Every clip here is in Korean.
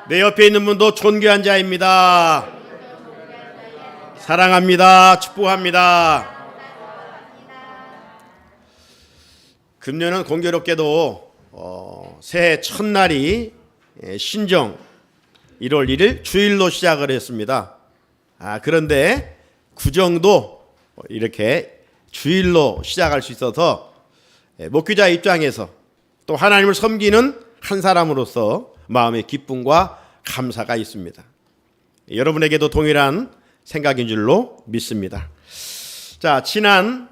내 옆에 있는 분도 존귀한 자입니다. 사랑합니다. 축복합니다. 금년은 공교롭게도 새해 첫날이 신정 1월 1일 주일로 시작을 했습니다. 그런데 구정도 이렇게 주일로 시작할 수 있어서 목회자 입장에서 또 하나님을 섬기는 한 사람으로서 마음의 기쁨과 감사가 있습니다. 여러분에게도 동일한 생각인 줄로 믿습니다. 자, 지난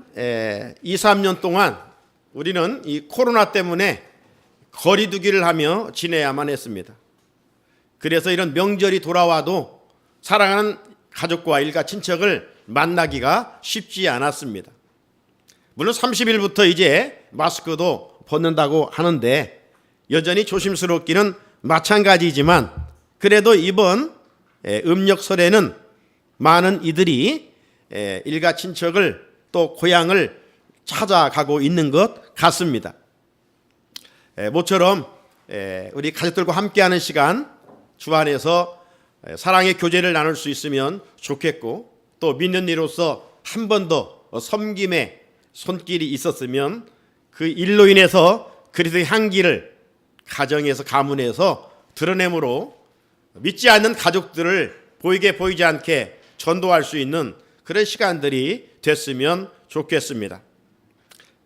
2, 3년 동안 우리는 이 코로나 때문에 거리두기를 하며 지내야만 했습니다. 그래서 이런 명절이 돌아와도 사랑하는 가족과 일가 친척을 만나기가 쉽지 않았습니다. 물론 30일부터 이제 마스크도 벗는다고 하는데 여전히 조심스럽기는 마찬가지지만 그래도 이번 음력 설에는 많은 이들이 일가 친척을 또 고향을 찾아가고 있는 것 같습니다. 모처럼 우리 가족들과 함께하는 시간 주안에서 사랑의 교제를 나눌 수 있으면 좋겠고 또 믿는 이로서 한 번 더 섬김의 손길이 있었으면 그 일로 인해서 그리스도의 향기를 가정에서 가문에서 드러내므로 믿지 않는 가족들을 보이지 않게 전도할 수 있는 그런 시간들이 됐으면 좋겠습니다.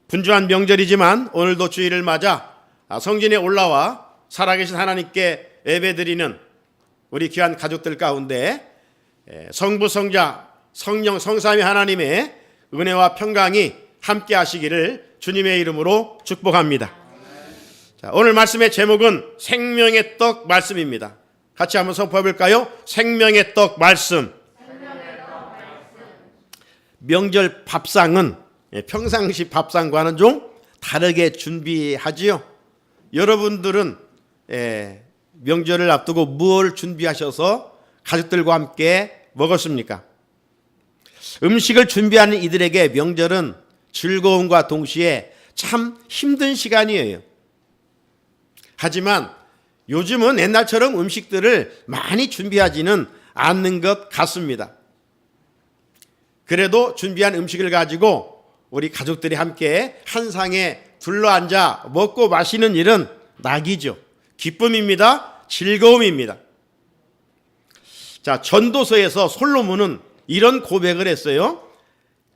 분주한 명절이지만 오늘도 주일을 맞아 성전에 올라와 살아계신 하나님께 예배드리는 우리 귀한 가족들 가운데 성부, 성자, 성령, 성삼위 하나님의 은혜와 평강이 함께 하시기를 주님의 이름으로 축복합니다. 자, 오늘 말씀의 제목은 생명의 떡 말씀입니다. 같이 한번 선포해 볼까요? 생명의 떡 말씀. 명절 밥상은 평상시 밥상과는 좀 다르게 준비하지요. 여러분들은 명절을 앞두고 무엇을 준비하셔서 가족들과 함께 먹었습니까? 음식을 준비하는 이들에게 명절은 즐거움과 동시에 참 힘든 시간이에요. 하지만 요즘은 옛날처럼 음식들을 많이 준비하지는 않는 것 같습니다. 그래도 준비한 음식을 가지고 우리 가족들이 함께 한 상에 둘러앉아 먹고 마시는 일은 낙이죠. 기쁨입니다. 즐거움입니다. 자, 전도서에서 솔로몬은 이런 고백을 했어요.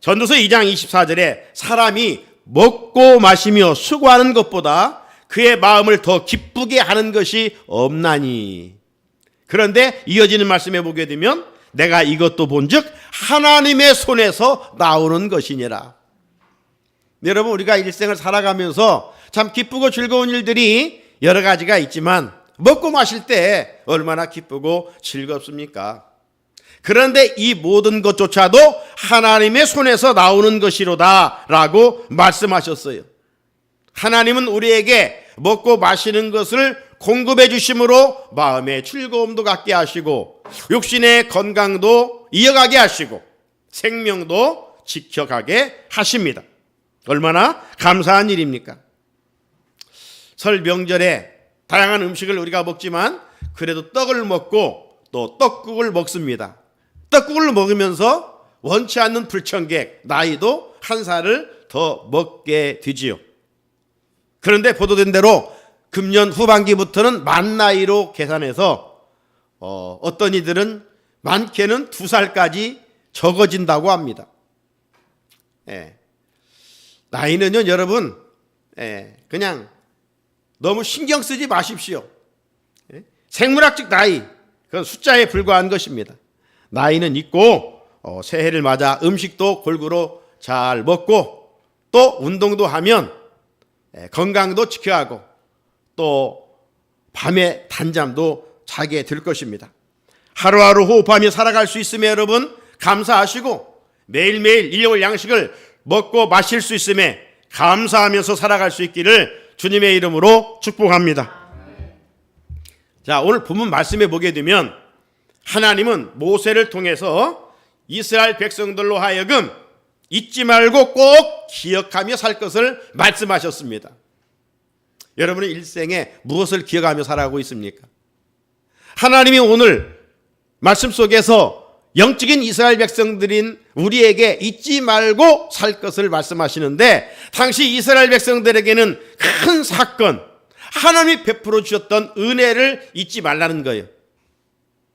전도서 2장 24절에 사람이 먹고 마시며 수고하는 것보다 그의 마음을 더 기쁘게 하는 것이 없나니. 그런데 이어지는 말씀에 보게 되면 내가 이것도 본즉 하나님의 손에서 나오는 것이니라. 여러분, 우리가 일생을 살아가면서 참 기쁘고 즐거운 일들이 여러 가지가 있지만 먹고 마실 때 얼마나 기쁘고 즐겁습니까? 그런데 이 모든 것조차도 하나님의 손에서 나오는 것이로다 라고 말씀하셨어요. 하나님은 우리에게 먹고 마시는 것을 공급해 주심으로 마음의 즐거움도 갖게 하시고 육신의 건강도 이어가게 하시고 생명도 지켜가게 하십니다. 얼마나 감사한 일입니까? 설 명절에 다양한 음식을 우리가 먹지만 그래도 떡을 먹고 또 떡국을 먹습니다. 떡국을 먹으면서 원치 않는 불청객, 나이도 한 살을 더 먹게 되지요. 그런데 보도된 대로 금년 후반기부터는 만 나이로 계산해서 어떤 이들은 많게는 2살까지 적어진다고 합니다. 나이는요, 여러분, 그냥 너무 신경 쓰지 마십시오. 생물학적 나이, 그건 숫자에 불과한 것입니다. 나이는 있고 새해를 맞아 음식도 골고루 잘 먹고 또 운동도 하면 건강도 지켜야 하고 또 밤에 단잠도 자게 될 것입니다. 하루하루 호흡하며 살아갈 수 있음에 여러분 감사하시고 매일매일 일용할 양식을 먹고 마실 수 있음에 감사하면서 살아갈 수 있기를 주님의 이름으로 축복합니다. 자, 오늘 본문 말씀에 보게 되면 하나님은 모세를 통해서 이스라엘 백성들로 하여금 잊지 말고 꼭 기억하며 살 것을 말씀하셨습니다. 여러분의 일생에 무엇을 기억하며 살아가고 있습니까? 하나님이 오늘 말씀 속에서 영적인 이스라엘 백성들인 우리에게 잊지 말고 살 것을 말씀하시는데, 당시 이스라엘 백성들에게는 큰 사건, 하나님이 베풀어 주셨던 은혜를 잊지 말라는 거예요.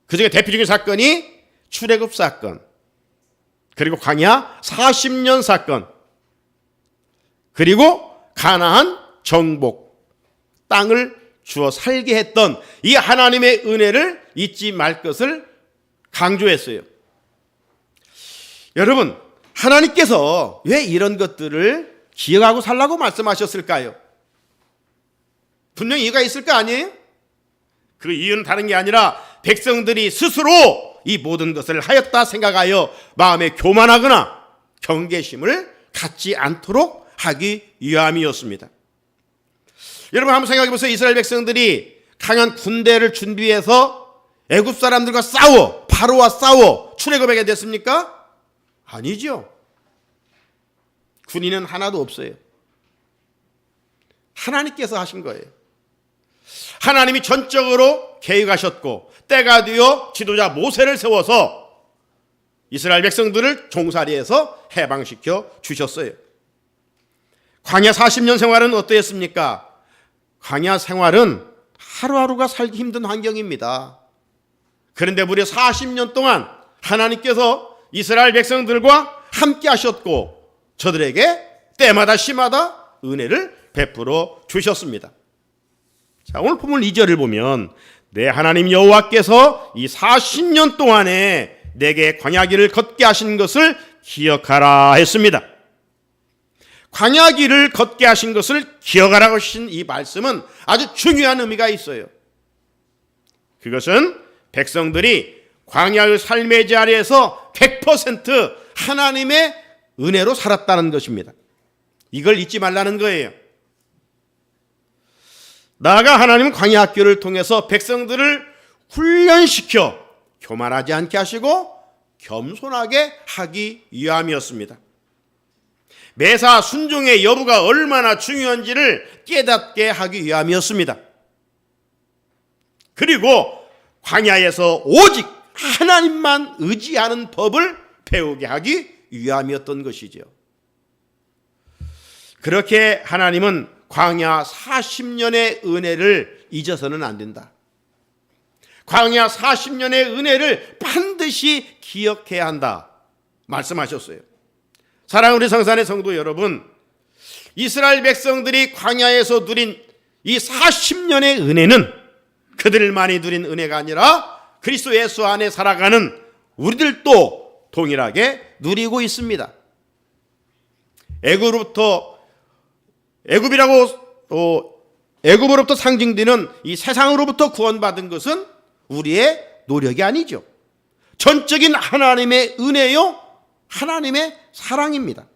그중에 대표적인 사건이 출애굽 사건, 그리고 광야 40년 사건, 그리고 가나안 정복, 땅을 주어 살게 했던 이 하나님의 은혜를 잊지 말 것을 강조했어요. 여러분, 하나님께서 왜 이런 것들을 기억하고 살라고 말씀하셨을까요? 분명히 이유가 있을 거 아니에요? 그 이유는 다른 게 아니라 백성들이 스스로 이 모든 것을 하였다 생각하여 마음에 교만하거나 경계심을 갖지 않도록 하기 위함이었습니다. 여러분, 한번 생각해 보세요. 이스라엘 백성들이 강한 군대를 준비해서 애굽 사람들과 싸워, 바로와 싸워 출애굽하게 됐습니까? 아니죠. 군인은 하나도 없어요. 하나님께서 하신 거예요. 하나님이 전적으로 계획하셨고, 때가 되어 지도자 모세를 세워서 이스라엘 백성들을 종살이에서 해방시켜 주셨어요. 광야 40년 생활은 어떠했습니까? 광야 생활은 하루하루가 살기 힘든 환경입니다. 그런데 무려 40년 동안 하나님께서 이스라엘 백성들과 함께 하셨고, 저들에게 때마다 시마다 은혜를 베풀어 주셨습니다. 자, 오늘 본문 2절을 보면, 내 하나님 여호와께서 이 40년 동안에 내게 광야길을 걷게 하신 것을 기억하라 했습니다. 광야길을 걷게 하신 것을 기억하라고 하신 이 말씀은 아주 중요한 의미가 있어요. 그것은 백성들이 광야의 삶의 자리에서 100% 하나님의 은혜로 살았다는 것입니다. 이걸 잊지 말라는 거예요. 나아가 하나님은 광야 학교를 통해서 백성들을 훈련시켜 교만하지 않게 하시고 겸손하게 하기 위함이었습니다. 매사 순종의 여부가 얼마나 중요한지를 깨닫게 하기 위함이었습니다. 그리고 광야에서 오직 하나님만 의지하는 법을 배우게 하기 위함이었던 것이죠. 그렇게 하나님은 광야 40년의 은혜를 잊어서는 안 된다. 광야 40년의 은혜를 반드시 기억해야 한다 말씀하셨어요. 사랑하는 우리 성산의 성도 여러분, 이스라엘 백성들이 광야에서 누린 이 40년의 은혜는 그들만이 누린 은혜가 아니라 그리스도 예수 안에 살아가는 우리들도 동일하게 누리고 있습니다. 애굽으로부터 상징되는 이 세상으로부터 구원받은 것은 우리의 노력이 아니죠. 전적인 하나님의 은혜요, 하나님의 사랑입니다.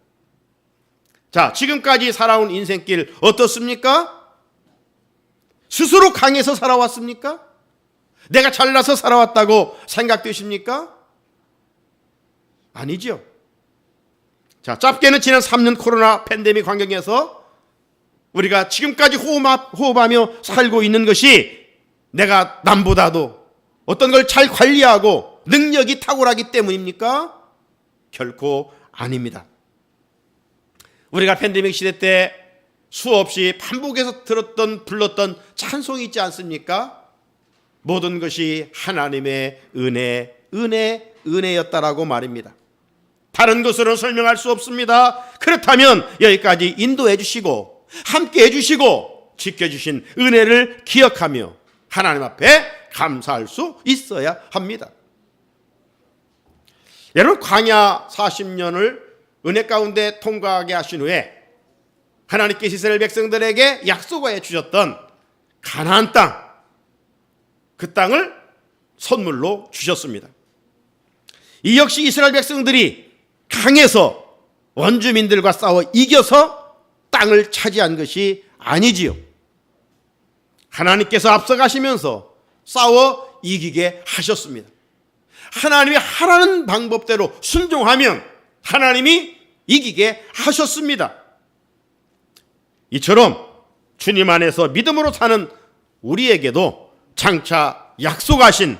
자, 지금까지 살아온 인생길 어떻습니까? 스스로 강해서 살아왔습니까? 내가 잘나서 살아왔다고 생각되십니까? 아니죠. 자, 짧게는 지난 3년 코로나 팬데믹 환경에서 우리가 지금까지 호흡하며 살고 있는 것이 내가 남보다도 어떤 걸 잘 관리하고 능력이 탁월하기 때문입니까? 결코 아닙니다. 우리가 팬데믹 시대 때 수없이 반복해서 불렀던 찬송이 있지 않습니까? 모든 것이 하나님의 은혜였다라고 말입니다. 다른 것으로 설명할 수 없습니다. 그렇다면 여기까지 인도해 주시고 함께 해주시고 지켜주신 은혜를 기억하며 하나님 앞에 감사할 수 있어야 합니다. 여러분, 광야 40년을 은혜 가운데 통과하게 하신 후에 하나님께서 이스라엘 백성들에게 약속하여 주셨던 가나안 땅, 그 땅을 선물로 주셨습니다. 이 역시 이스라엘 백성들이 강해서 원주민들과 싸워 이겨서 땅을 차지한 것이 아니지요. 하나님께서 앞서가시면서 싸워 이기게 하셨습니다. 하나님이 하라는 방법대로 순종하면 하나님이 이기게 하셨습니다. 이처럼 주님 안에서 믿음으로 사는 우리에게도 장차 약속하신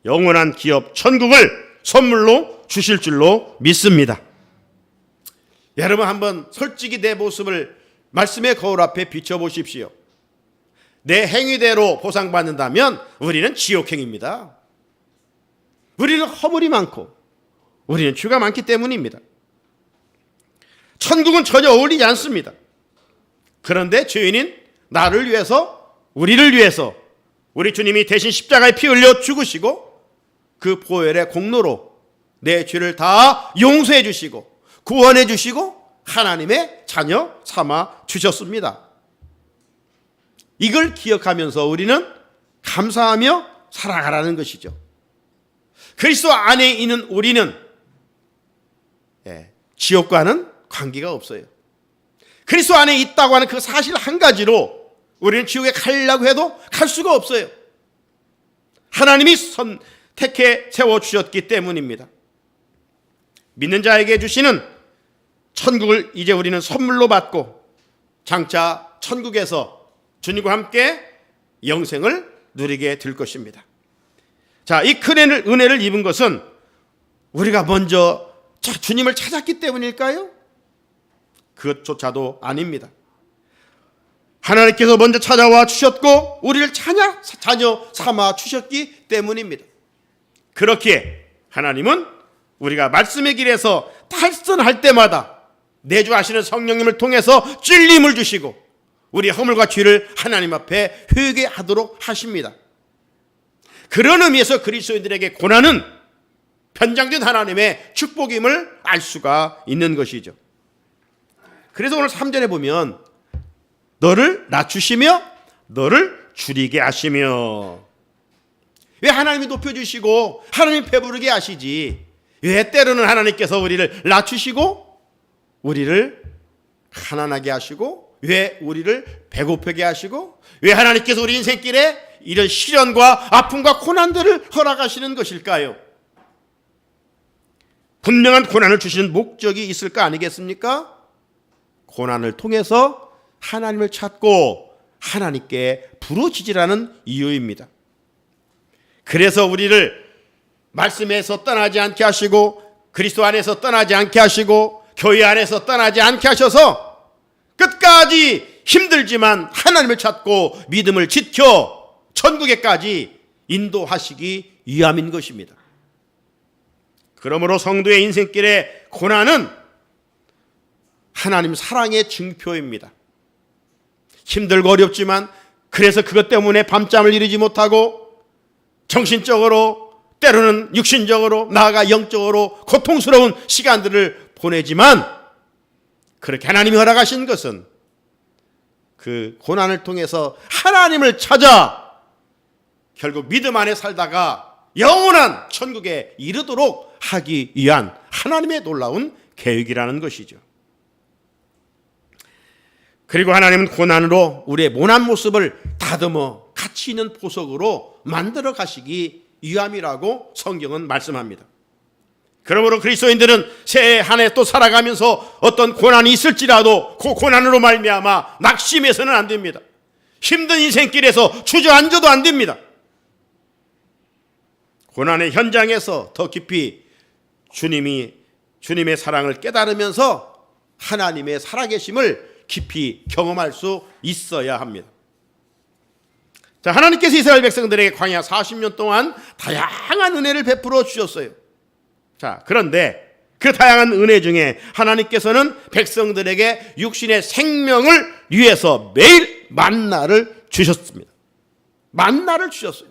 영원한 기업 천국을 선물로 주실 줄로 믿습니다. 여러분 한번 솔직히 내 모습을 말씀의 거울 앞에 비춰보십시오. 내 행위대로 보상받는다면 우리는 지옥행입니다. 우리는 허물이 많고 우리는 죄가 많기 때문입니다. 천국은 전혀 어울리지 않습니다. 그런데 죄인인 나를 위해서, 우리를 위해서 우리 주님이 대신 십자가에 피 흘려 죽으시고 그 보혈의 공로로 내 죄를 다 용서해 주시고 구원해 주시고 하나님의 자녀 삼아 주셨습니다. 이걸 기억하면서 우리는 감사하며 살아가라는 것이죠. 그리스도 안에 있는 우리는 지옥과는 관계가 없어요. 그리스도 안에 있다고 하는 그 사실 한 가지로 우리는 지옥에 가려고 해도 갈 수가 없어요. 하나님이 선택해 세워주셨기 때문입니다. 믿는 자에게 주시는 천국을 이제 우리는 선물로 받고 장차 천국에서 주님과 함께 영생을 누리게 될 것입니다. 자, 이 큰 은혜를 입은 것은 우리가 먼저 주님을 찾았기 때문일까요? 그것조차도 아닙니다. 하나님께서 먼저 찾아와 주셨고 우리를 자녀 삼아 주셨기 때문입니다. 그렇기에 하나님은 우리가 말씀의 길에서 탈선할 때마다 내주하시는 성령님을 통해서 찔림을 주시고 우리 허물과 죄를 하나님 앞에 회개하도록 하십니다. 그런 의미에서 그리스도인들에게 고난은 편장된 하나님의 축복임을 알 수가 있는 것이죠. 그래서 오늘 3절에 보면 너를 낮추시며 너를 줄이게 하시며, 왜 하나님이 높여주시고 하나님이 배부르게 하시지 왜 때로는 하나님께서 우리를 낮추시고 우리를 가난하게 하시고 왜 우리를 배고프게 하시고 왜 하나님께서 우리 인생길에 이런 시련과 아픔과 고난들을 허락하시는 것일까요? 분명한 고난을 주시는 목적이 있을 거 아니겠습니까? 고난을 통해서 하나님을 찾고 하나님께 부르짖으라는 이유입니다. 그래서 우리를 말씀에서 떠나지 않게 하시고 그리스도 안에서 떠나지 않게 하시고 교회 안에서 떠나지 않게 하셔서 끝까지 힘들지만 하나님을 찾고 믿음을 지켜 천국에까지 인도하시기 위함인 것입니다. 그러므로 성도의 인생길의 고난은 하나님 사랑의 증표입니다. 힘들고 어렵지만 그래서 그것 때문에 밤잠을 이루지 못하고 정신적으로 때로는 육신적으로 나아가 영적으로 고통스러운 시간들을 보내지만 그렇게 하나님이 허락하신 것은 그 고난을 통해서 하나님을 찾아 결국 믿음 안에 살다가 영원한 천국에 이르도록 하기 위한 하나님의 놀라운 계획이라는 것이죠. 그리고 하나님은 고난으로 우리의 모난 모습을 다듬어 가치 있는 보석으로 만들어 가시기 위함이라고 성경은 말씀합니다. 그러므로 그리스도인들은 새해 한 해 또 살아가면서 어떤 고난이 있을지라도 그 고난으로 말미암아 낙심해서는 안 됩니다. 힘든 인생길에서 주저앉아도 안 됩니다. 고난의 현장에서 더 깊이 주님의 사랑을 깨달으면서 하나님의 살아계심을 깊이 경험할 수 있어야 합니다. 자, 하나님께서 이스라엘 백성들에게 광야 40년 동안 다양한 은혜를 베풀어 주셨어요. 자, 그런데 그 다양한 은혜 중에 하나님께서는 백성들에게 육신의 생명을 위해서 매일 만나를 주셨습니다. 만나를 주셨어요.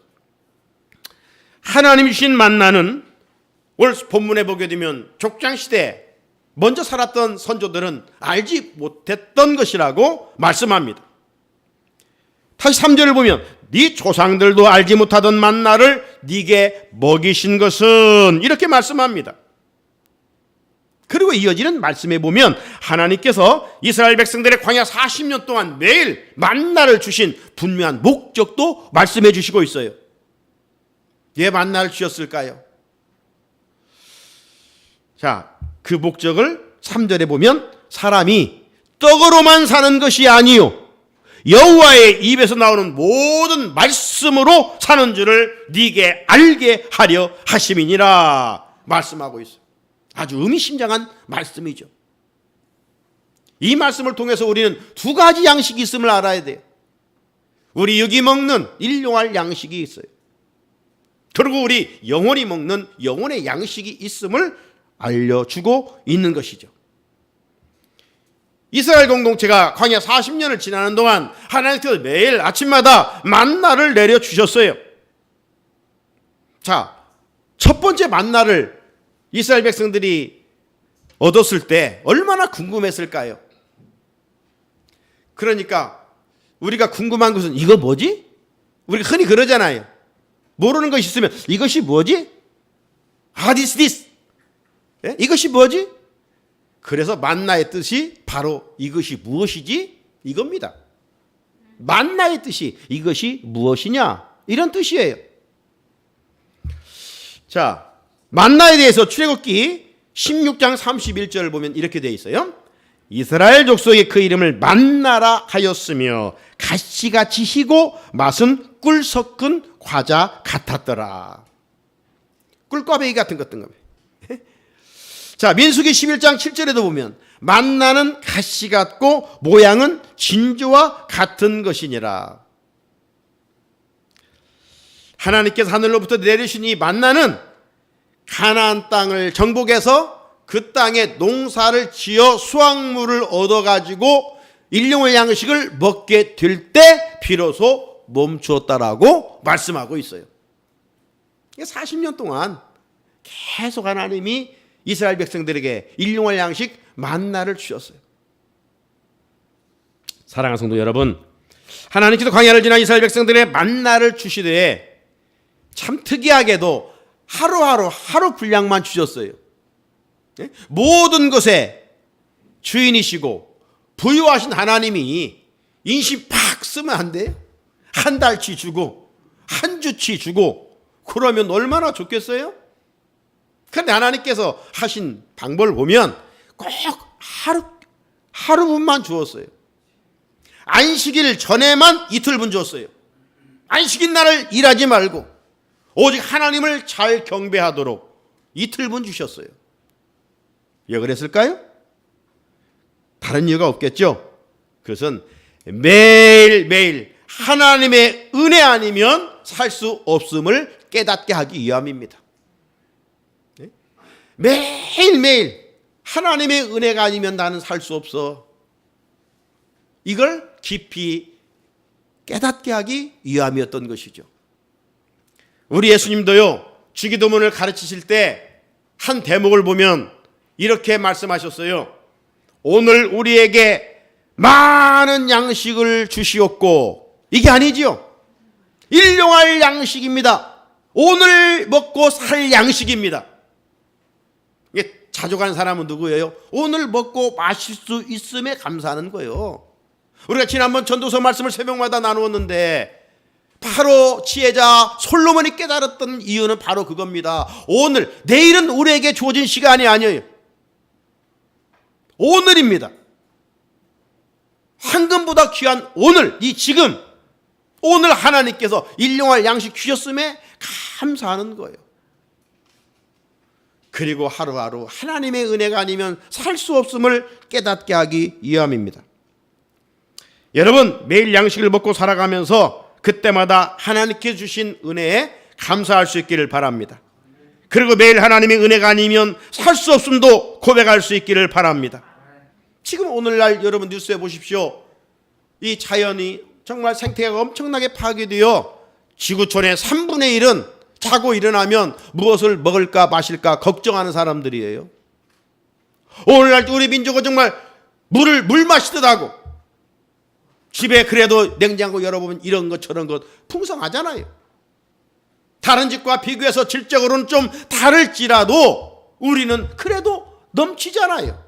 하나님이 주신 만나는 오늘 본문에 보게 되면 족장시대 먼저 살았던 선조들은 알지 못했던 것이라고 말씀합니다. 다시 3절을 보면 네 조상들도 알지 못하던 만나를 네게 먹이신 것은, 이렇게 말씀합니다. 그리고 이어지는 말씀에 보면 하나님께서 이스라엘 백성들의 광야 40년 동안 매일 만나를 주신 분명한 목적도 말씀해 주시고 있어요. 왜 만나를 주셨을까요? 자, 그 목적을 3절에 보면 사람이 떡으로만 사는 것이 아니요 여호와의 입에서 나오는 모든 말씀으로 사는 줄을 네게 알게 하려 하심이니라 말씀하고 있어요. 아주 의미심장한 말씀이죠. 이 말씀을 통해서 우리는 두 가지 양식이 있음을 알아야 돼요. 우리 육이 먹는 일용할 양식이 있어요. 그리고 우리 영혼이 먹는 영혼의 양식이 있음을 알려주고 있는 것이죠. 이스라엘 공동체가 광야 40년을 지나는 동안 하나님께서 매일 아침마다 만나를 내려주셨어요. 자, 첫 번째 만나를 이스라엘 백성들이 얻었을 때 얼마나 궁금했을까요? 그러니까 우리가 궁금한 것은 이거 뭐지? 우리가 흔히 그러잖아요. 모르는 것이 있으면 이것이 뭐지? What is this? 예? 이것이 뭐지? 그래서 만나의 뜻이 바로 이것이 무엇이지? 이겁니다. 만나의 뜻이 이것이 무엇이냐? 이런 뜻이에요. 자, 만나에 대해서 출애굽기 16장 31절을 보면 이렇게 되어 있어요. 이스라엘 족속이 그 이름을 만나라 하였으며 가시같이 희고 맛은 꿀 섞은 과자 같았더라. 꿀꽈배기 같은 것든 겁니다. 자, 민수기 11장 7절에도 보면 만나는 가시 같고 모양은 진주와 같은 것이니라. 하나님께서 하늘로부터 내리신 이 만나는 가나안 땅을 정복해서 그 땅에 농사를 지어 수확물을 얻어가지고 일용할 양식을 먹게 될 때 비로소 멈추었다라고 말씀하고 있어요. 40년 동안 계속 하나님이 이스라엘 백성들에게 일용할 양식 만나를 주셨어요. 사랑하는 성도 여러분, 하나님께서 광야를 지나 이스라엘 백성들의 만나를 주시되 참 특이하게도 하루 분량만 주셨어요. 모든 것에 주인이시고 부유하신 하나님이 인심 팍 쓰면 안 돼요? 한 달치 주고 한 주치 주고 그러면 얼마나 좋겠어요? 그런데 하나님께서 하신 방법을 보면 꼭 하루분만 주었어요. 안식일 전에만 이틀분 주었어요. 안식일 날을 일하지 말고 오직 하나님을 잘 경배하도록 이틀분 주셨어요. 왜 그랬을까요? 다른 이유가 없겠죠. 그것은 매일매일 하나님의 은혜 아니면 살 수 없음을 깨닫게 하기 위함입니다. 매일매일 하나님의 은혜가 아니면 나는 살 수 없어. 이걸 깊이 깨닫게 하기 위함이었던 것이죠. 우리 예수님도요, 주기도문을 가르치실 때 한 대목을 보면 이렇게 말씀하셨어요. 오늘 우리에게 많은 양식을 주시옵고, 이게 아니지요. 일용할 양식입니다. 오늘 먹고 살 양식입니다. 이게 자주 가는 사람은 누구예요? 오늘 먹고 마실 수 있음에 감사하는 거예요. 우리가 지난번 전도서 말씀을 새벽마다 나누었는데 바로 지혜자 솔로몬이 깨달았던 이유는 바로 그겁니다. 오늘, 내일은 우리에게 주어진 시간이 아니에요. 오늘입니다. 황금보다 귀한 오늘, 이 지금, 오늘 하나님께서 일용할 양식 주셨음에 감사하는 거예요. 그리고 하루하루 하나님의 은혜가 아니면 살 수 없음을 깨닫게 하기 위함입니다. 여러분, 매일 양식을 먹고 살아가면서 그때마다 하나님께 주신 은혜에 감사할 수 있기를 바랍니다. 그리고 매일 하나님의 은혜가 아니면 살 수 없음도 고백할 수 있기를 바랍니다. 지금 오늘날 여러분 뉴스에 보십시오. 이 자연이 정말 생태계가 엄청나게 파괴되어 지구촌의 3분의 1은 자고 일어나면 무엇을 먹을까 마실까 걱정하는 사람들이에요. 오늘날 우리 민족은 정말 물 마시듯 하고 집에 그래도 냉장고 열어보면 이런 것 저런 것 풍성하잖아요. 다른 집과 비교해서 질적으로는 좀 다를지라도 우리는 그래도 넘치잖아요.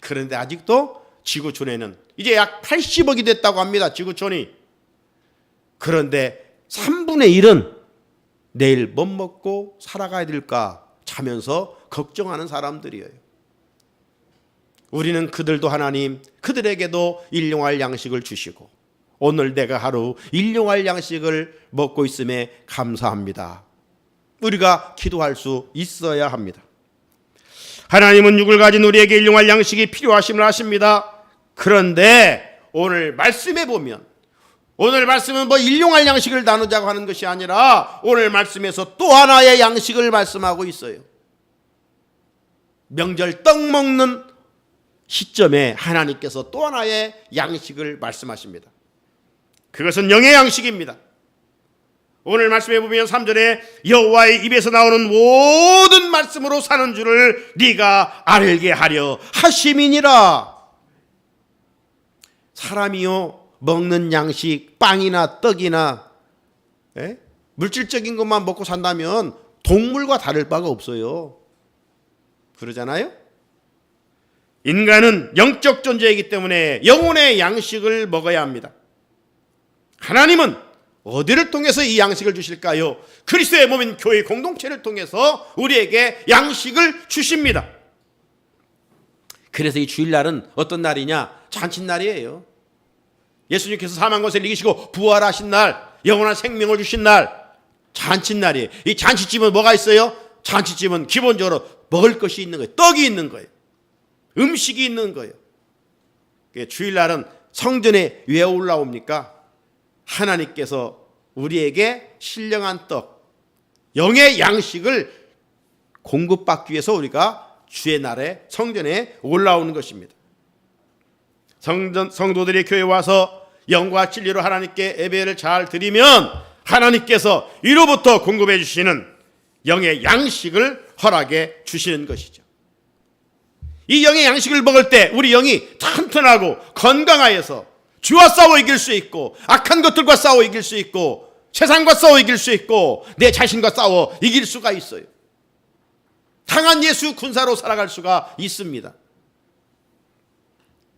그런데 아직도 지구촌에는 이제 약 80억이 됐다고 합니다. 지구촌이. 그런데 3분의 1은 내일 뭐 먹고 살아가야 될까 자면서 걱정하는 사람들이에요. 우리는 그들도 하나님, 그들에게도 일용할 양식을 주시고 오늘 내가 하루 일용할 양식을 먹고 있음에 감사합니다. 우리가 기도할 수 있어야 합니다. 하나님은 육을 가진 우리에게 일용할 양식이 필요하심을 아십니다. 그런데 오늘 말씀에 보면, 오늘 말씀은 뭐 일용할 양식을 나누자고 하는 것이 아니라 오늘 말씀에서 또 하나의 양식을 말씀하고 있어요. 명절 떡 먹는 시점에 하나님께서 또 하나의 양식을 말씀하십니다. 그것은 영의 양식입니다. 오늘 말씀에 보면 3절에 여호와의 입에서 나오는 모든 말씀으로 사는 줄을 네가 알게 하려 하심이니라. 사람이요 먹는 양식, 빵이나 떡이나 물질적인 것만 먹고 산다면 동물과 다를 바가 없어요. 그러잖아요? 인간은 영적 존재이기 때문에 영혼의 양식을 먹어야 합니다. 하나님은 어디를 통해서 이 양식을 주실까요? 그리스도의 몸인 교회 공동체를 통해서 우리에게 양식을 주십니다. 그래서 이 주일날은 어떤 날이냐? 잔칫날이에요. 예수님께서 사망 권세를 이기시고 부활하신 날, 영원한 생명을 주신 날, 잔칫날이에요. 이 잔치집은 뭐가 있어요? 잔치집은 기본적으로 먹을 것이 있는 거예요. 떡이 있는 거예요. 음식이 있는 거예요. 주일날은 성전에 왜 올라옵니까? 하나님께서 우리에게 신령한 떡, 영의 양식을 공급받기 위해서 우리가 주의 날에 성전에 올라오는 것입니다. 성도들이 교회에 와서 영과 진리로 하나님께 예배를 잘 드리면 하나님께서 이로부터 공급해 주시는 영의 양식을 허락해 주시는 것이죠. 이 영의 양식을 먹을 때 우리 영이 튼튼하고 건강하여서 주와 싸워 이길 수 있고 악한 것들과 싸워 이길 수 있고 세상과 싸워 이길 수 있고 내 자신과 싸워 이길 수가 있어요. 강한 예수 군사로 살아갈 수가 있습니다.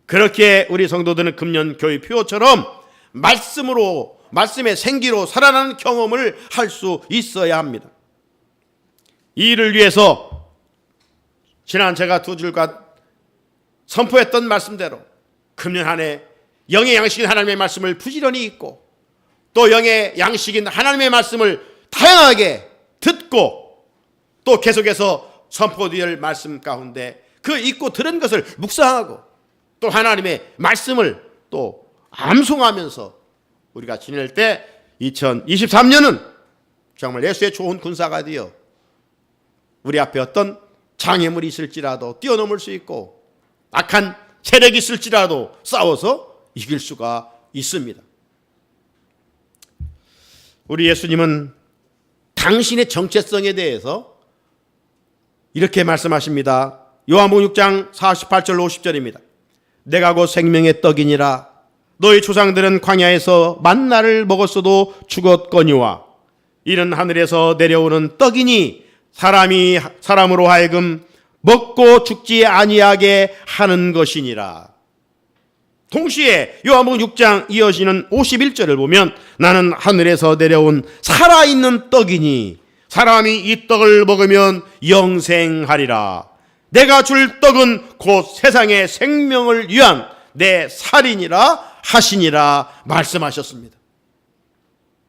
그렇게 우리 성도들은 금년 교회 표처럼 말씀으로, 말씀의 생기로 살아나는 경험을 할 수 있어야 합니다. 이를 위해서 지난 제가 2주간 선포했던 말씀대로 금년 한 해 영의 양식인 하나님의 말씀을 부지런히 읽고 또 영의 양식인 하나님의 말씀을 다양하게 듣고 또 계속해서 선포될 말씀 가운데 그 읽고 들은 것을 묵상하고 또 하나님의 말씀을 또 암송하면서 우리가 지낼 때 2023년은 정말 예수의 좋은 군사가 되어 우리 앞에 어떤 장애물이 있을지라도 뛰어넘을 수 있고 악한 세력이 있을지라도 싸워서 이길 수가 있습니다. 우리 예수님은 당신의 정체성에 대해서 이렇게 말씀하십니다. 요한복음 6장 48절 50절입니다. 내가 곧 생명의 떡이니라. 너희 조상들은 광야에서 만나를 먹었어도 죽었거니와 이는 하늘에서 내려오는 떡이니 사람이 사람으로 하여금 먹고 죽지 아니하게 하는 것이니라. 동시에 요한복음 6장 이어지는 51절을 보면 나는 하늘에서 내려온 살아있는 떡이니 사람이 이 떡을 먹으면 영생하리라. 내가 줄 떡은 곧 세상의 생명을 위한 내 살이니라 하시니라 말씀하셨습니다.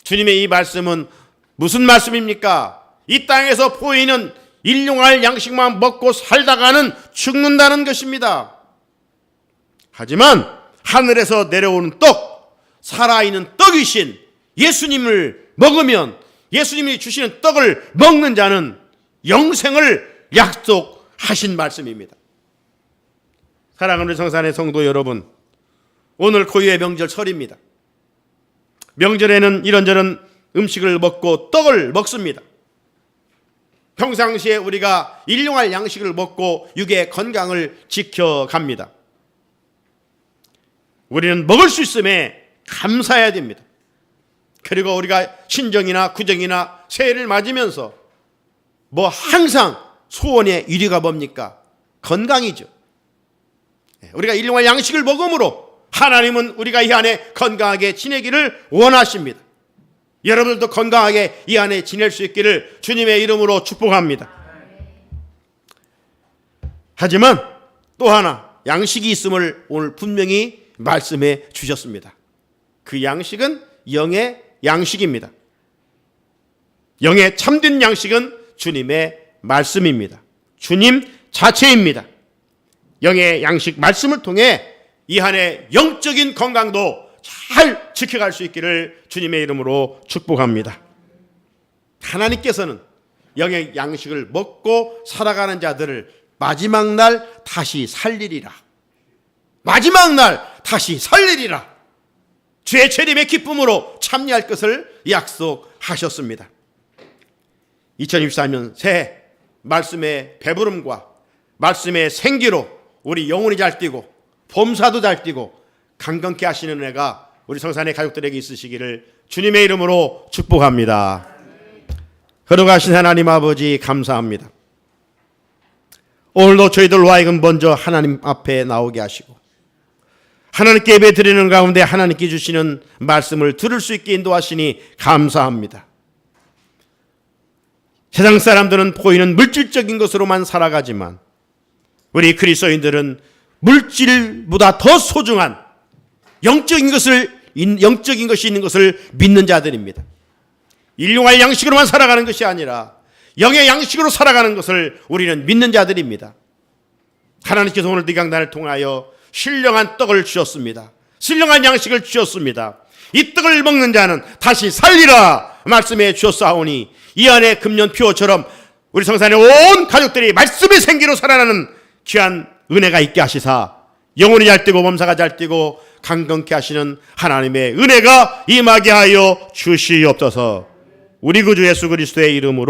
주님의 이 말씀은 무슨 말씀입니까? 이 땅에서 보이는 일용할 양식만 먹고 살다가는 죽는다는 것입니다. 하지만 하늘에서 내려오는 떡, 살아있는 떡이신 예수님을 먹으면 예수님이 주시는 떡을 먹는 자는 영생을 약속하신 말씀입니다. 사랑하는 성산의 성도 여러분, 오늘 고유의 명절 설입니다. 명절에는 이런저런 음식을 먹고 떡을 먹습니다. 평상시에 우리가 일용할 양식을 먹고 육의 건강을 지켜갑니다. 우리는 먹을 수 있음에 감사해야 됩니다. 그리고 우리가 신정이나 구정이나 새해를 맞으면서 항상 소원의 1위가 뭡니까? 건강이죠. 우리가 일용할 양식을 먹음으로 하나님은 우리가 이 안에 건강하게 지내기를 원하십니다. 여러분들도 건강하게 이 안에 지낼 수 있기를 주님의 이름으로 축복합니다. 하지만 또 하나 양식이 있음을 오늘 분명히 말씀해 주셨습니다. 그 양식은 영의 양식입니다. 영의 참된 양식은 주님의 말씀입니다. 주님 자체입니다. 영의 양식 말씀을 통해 이 한 해 영적인 건강도 잘 지켜갈 수 있기를 주님의 이름으로 축복합니다. 하나님께서는 영의 양식을 먹고 살아가는 자들을 마지막 날 다시 살리리라. 마지막 날 다시 살리리라. 주의 재림의 기쁨으로 참여할 것을 약속하셨습니다. 2024년 새해 말씀의 배부름과 말씀의 생기로 우리 영혼이 잘 뛰고 범사도 잘 뛰고 강건케 하시는 은혜가 우리 성산의 가족들에게 있으시기를 주님의 이름으로 축복합니다. 걸어가신 하나님 아버지 감사합니다. 오늘도 저희들로 하여금 먼저 하나님 앞에 나오게 하시고 하나님께 예배 드리는 가운데 하나님께 주시는 말씀을 들을 수 있게 인도하시니 감사합니다. 세상 사람들은 보이는 물질적인 것으로만 살아가지만 우리 그리스도인들은 물질보다 더 소중한 영적인 것이 있는 것을 믿는 자들입니다. 일용할 양식으로만 살아가는 것이 아니라 영의 양식으로 살아가는 것을 우리는 믿는 자들입니다. 하나님께서 오늘 이 강단을 통하여 신령한 떡을 주셨습니다. 신령한 양식을 주셨습니다. 이 떡을 먹는 자는 다시 살리라 말씀해 주셨사오니 이 안에 금년 표처럼 우리 성산의 온 가족들이 말씀의 생기로 살아나는 귀한 은혜가 있게 하시사 영혼이 잘 뛰고 범사가 잘 뛰고 강건케 하시는 하나님의 은혜가 임하게 하여 주시옵소서. 우리 구주 예수 그리스도의 이름으로